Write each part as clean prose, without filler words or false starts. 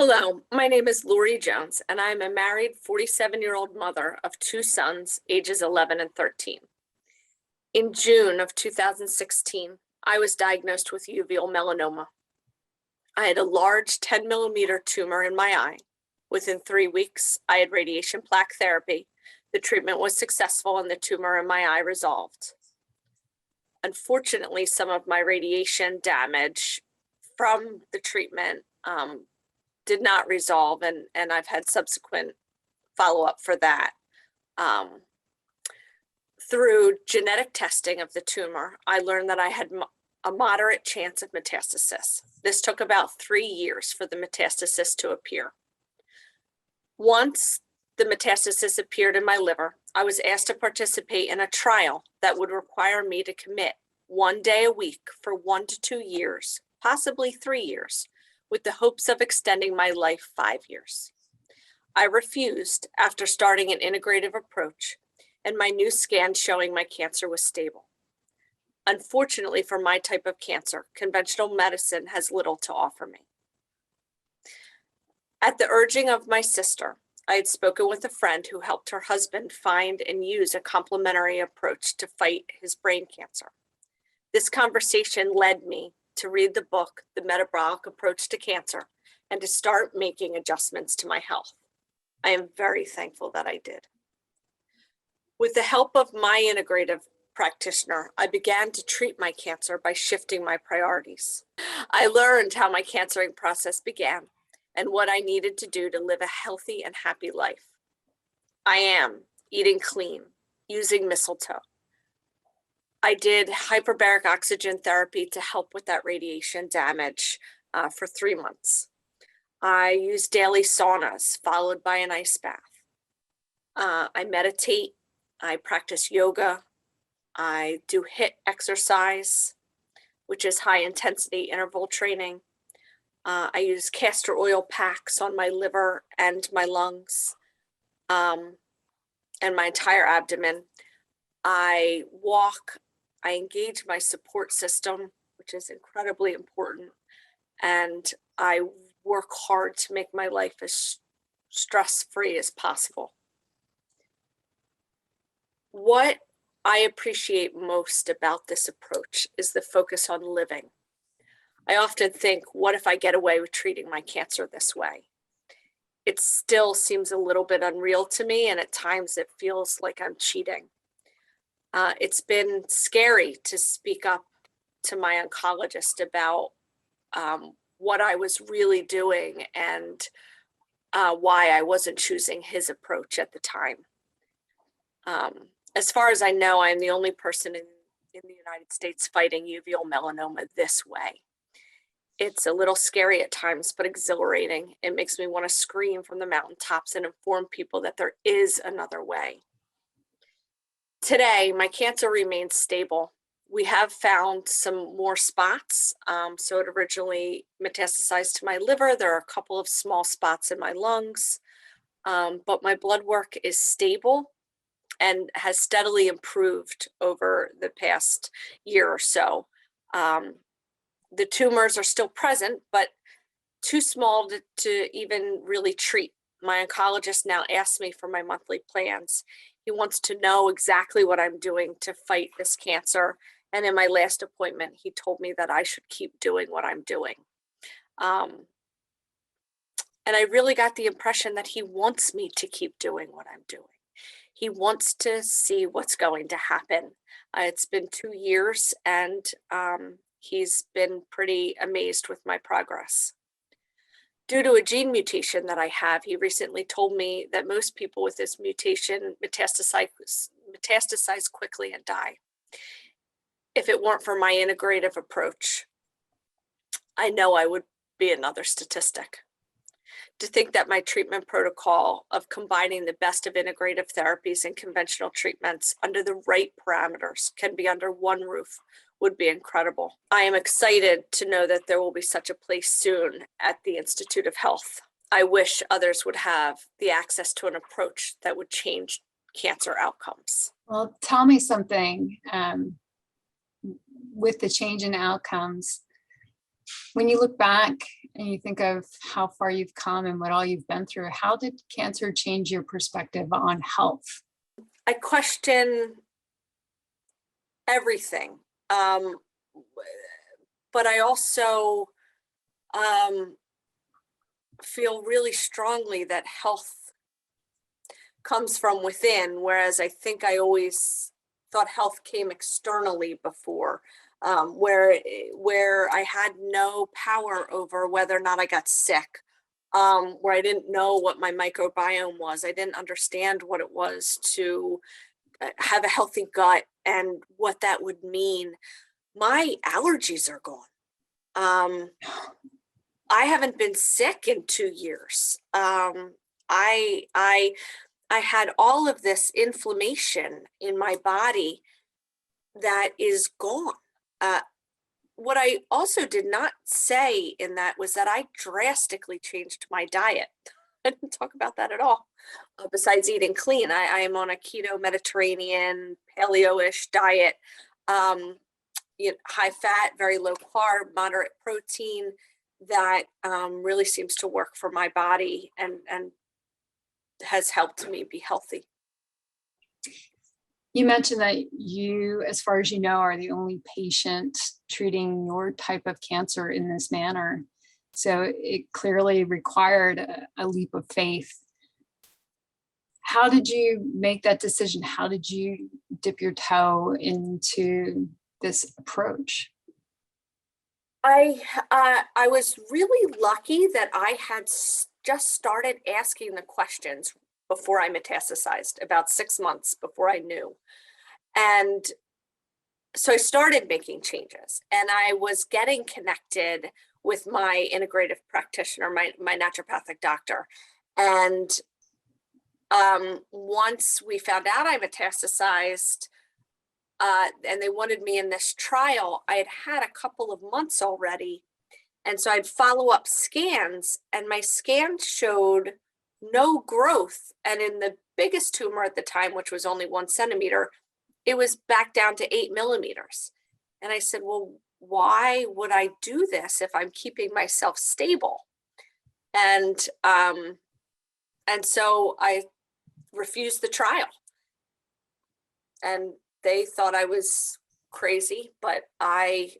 Hello, my name is Lori Jones, and I'm a married 47-year-old mother of two sons, ages 11 and 13. In June of 2016, I was diagnosed with uveal melanoma. I had a large 10-millimeter tumor in my eye. Within 3 weeks, I had radiation plaque therapy. The treatment was successful and the tumor in my eye resolved. Unfortunately, some of my radiation damage from the treatment did not resolve, and I've had subsequent follow-up for that. Through genetic testing of the tumor, I learned that I had a moderate chance of metastasis. This took about 3 years for the metastasis to appear. Once the metastasis appeared in my liver, I was asked to participate in a trial that would require me to commit 1 day a week for 1 to 2 years, possibly 3 years, with the hopes of extending my life 5 years. I refused after starting an integrative approach, and my new scan showing my cancer was stable. Unfortunately for my type of cancer, conventional medicine has little to offer me. At the urging of my sister, I had spoken with a friend who helped her husband find and use a complementary approach to fight his brain cancer. This conversation led me to read the book, The Metabolic Approach to Cancer, and to start making adjustments to my health. I am very thankful that I did. With the help of my integrative practitioner, I began to treat my cancer by shifting my priorities. I learned how my cancering process began and what I needed to do to live a healthy and happy life. I am eating clean, using mistletoe. I did hyperbaric oxygen therapy to help with that radiation damage for 3 months. I use daily saunas followed by an ice bath. I meditate, I practice yoga, I do HIIT exercise, which is high intensity interval training. I use castor oil packs on my liver and my lungs and my entire abdomen. I walk, I engage my support system, which is incredibly important, and I work hard to make my life as stress-free as possible. What I appreciate most about this approach is the focus on living. I often think, what if I get away with treating my cancer this way? It still seems a little bit unreal to me, and at times it feels like I'm cheating. It's been scary to speak up to my oncologist about what I was really doing and why I wasn't choosing his approach at the time. As far as I know, I'm the only person in the United States fighting uveal melanoma this way. It's a little scary at times, but exhilarating. It makes me want to scream from the mountaintops and inform people that there is another way. Today, my cancer remains stable. We have found some more spots. So it originally metastasized to my liver. There are a couple of small spots in my lungs, but my blood work is stable and has steadily improved over the past year or so. The tumors are still present, but too small to even really treat. My oncologist now asks me for my monthly plans. He wants to know exactly what I'm doing to fight this cancer. And in my last appointment, he told me that I should keep doing what I'm doing. And I really got the impression that he wants me to keep doing what I'm doing. He wants to see what's going to happen. It's been 2 years, and he's been pretty amazed with my progress. Due to a gene mutation that I have, he recently told me that most people with this mutation metastasize quickly and die. If it weren't for my integrative approach, I know I would be another statistic. To think that my treatment protocol of combining the best of integrative therapies and conventional treatments under the right parameters can be under one roof would be incredible. I am excited to know that there will be such a place soon at the Institute of Health. I wish others would have the access to an approach that would change cancer outcomes. Well, tell me something with the change in outcomes. When you look back and you think of how far you've come and what all you've been through, how did cancer change your perspective on health? I question everything. But I also feel really strongly that health comes from within, whereas I think I always thought health came externally before, where I had no power over whether or not I got sick, where I didn't know what my microbiome was. I didn't understand what it was to have a healthy gut and what that would mean. My allergies are gone. I haven't been sick in 2 years. I had all of this inflammation in my body that is gone. What I also did not say in that was that I drastically changed my diet. I didn't talk about that at all. Besides eating clean, I am on a keto Mediterranean paleo-ish diet. High fat, very low carb, moderate protein that really seems to work for my body and has helped me be healthy. You mentioned that you, as far as you know, are the only patient treating your type of cancer in this manner. So it clearly required a leap of faith. How did you make that decision? How did you dip your toe into this approach? I was really lucky that I had just started asking the questions before I metastasized, about 6 months before I knew. And so I started making changes, and I was getting connected with my integrative practitioner, my naturopathic doctor. And once we found out I metastasized, and they wanted me in this trial, I had a couple of months already. And so I'd follow up scans, and my scans showed no growth. And in the biggest tumor at the time, which was only 1 centimeter, it was back down to 8 millimeters. And I said, well, why would I do this if I'm keeping myself stable? And so I refused the trial. And they thought I was crazy, but I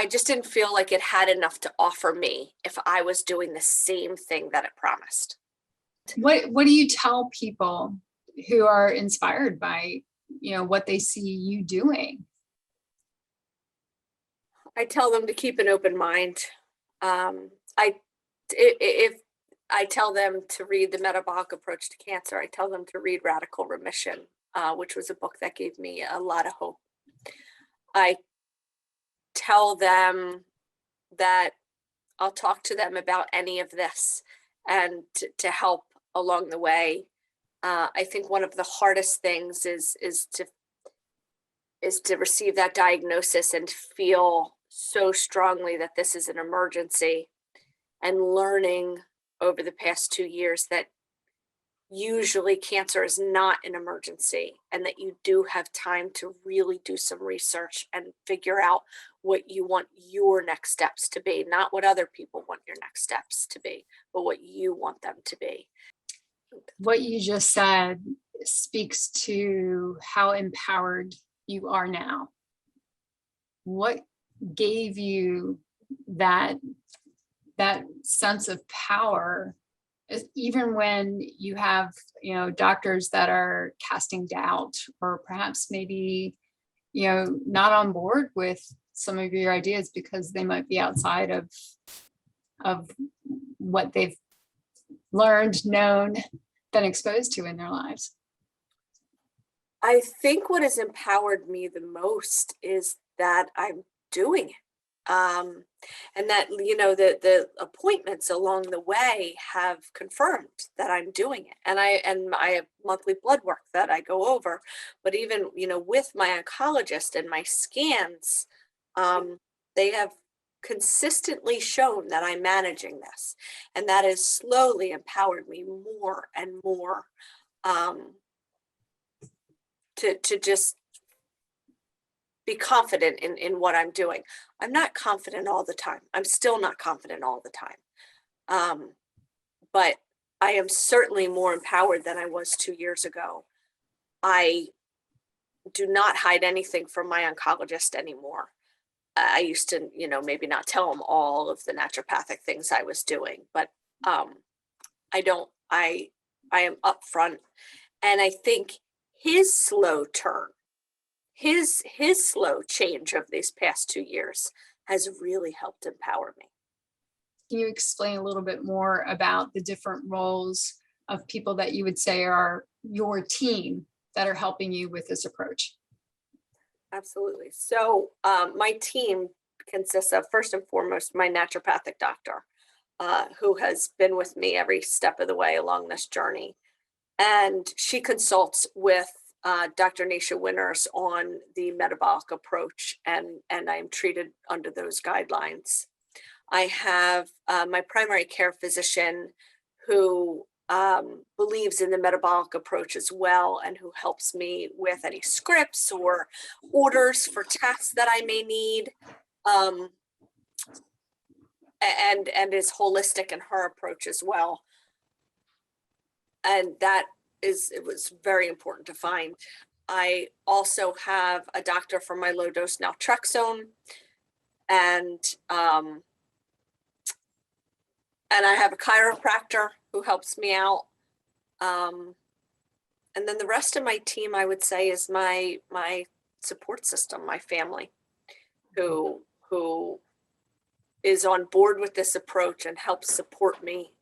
just didn't feel like it had enough to offer me if I was doing the same thing that it promised. What do you tell people who are inspired by, what they see you doing? I tell them to keep an open mind. If I tell them to read The Metabolic Approach to Cancer, I tell them to read Radical Remission, which was a book that gave me a lot of hope. I tell them that I'll talk to them about any of this and to help along the way. I think one of the hardest things is to receive that diagnosis and feel so strongly that this is an emergency, and learning over the past 2 years that usually cancer is not an emergency, and that you do have time to really do some research and figure out what you want your next steps to be, not what other people want your next steps to be, but what you want them to be. What you just said speaks to how empowered you are now. What gave you that sense of power, even when you have, doctors that are casting doubt, or perhaps maybe, not on board with some of your ideas because they might be outside of what they've learned, known, been exposed to in their lives? I think what has empowered me the most is that I'm doing it. And that, the appointments along the way have confirmed that I'm doing it. And I have monthly blood work that I go over, but even, with my oncologist and my scans, they have consistently shown that I'm managing this, and that has slowly empowered me more and more, to just be confident in what I'm doing. I'm not confident all the time. I'm still not confident all the time. But I am certainly more empowered than I was 2 years ago. I do not hide anything from my oncologist anymore. I used to, maybe not tell him all of the naturopathic things I was doing, but I don't, I am upfront. And I think his slow turn, his slow change of these past 2 years has really helped empower me. Can you explain a little bit more about the different roles of people that you would say are your team that are helping you with this approach? Absolutely. So my team consists of, first and foremost, my naturopathic doctor, who has been with me every step of the way along this journey. And she consults with Dr. Nisha Winters on the metabolic approach, and I'm treated under those guidelines. I have my primary care physician who believes in the metabolic approach as well, and who helps me with any scripts or orders for tests that I may need, and is holistic in her approach as well. And it was very important to find. I also have a doctor for my low dose naltrexone, and I have a chiropractor who helps me out. And then the rest of my team, I would say, is my support system, my family, who is on board with this approach and helps support me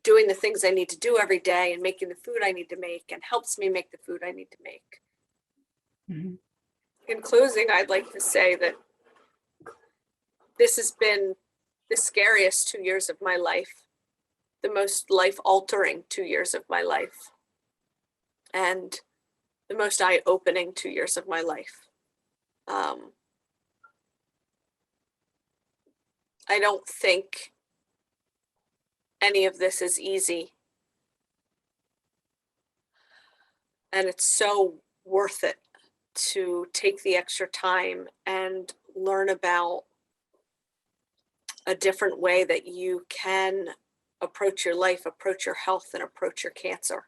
doing the things I need to do every day and making the food I need to make, and helps me make the food I need to make. Mm-hmm. In closing, I'd like to say that this has been the scariest 2 years of my life, the most life-altering 2 years of my life, and the most eye-opening 2 years of my life. I don't think any of this is easy, and it's so worth it to take the extra time and learn about a different way that you can approach your life, approach your health, and approach your cancer.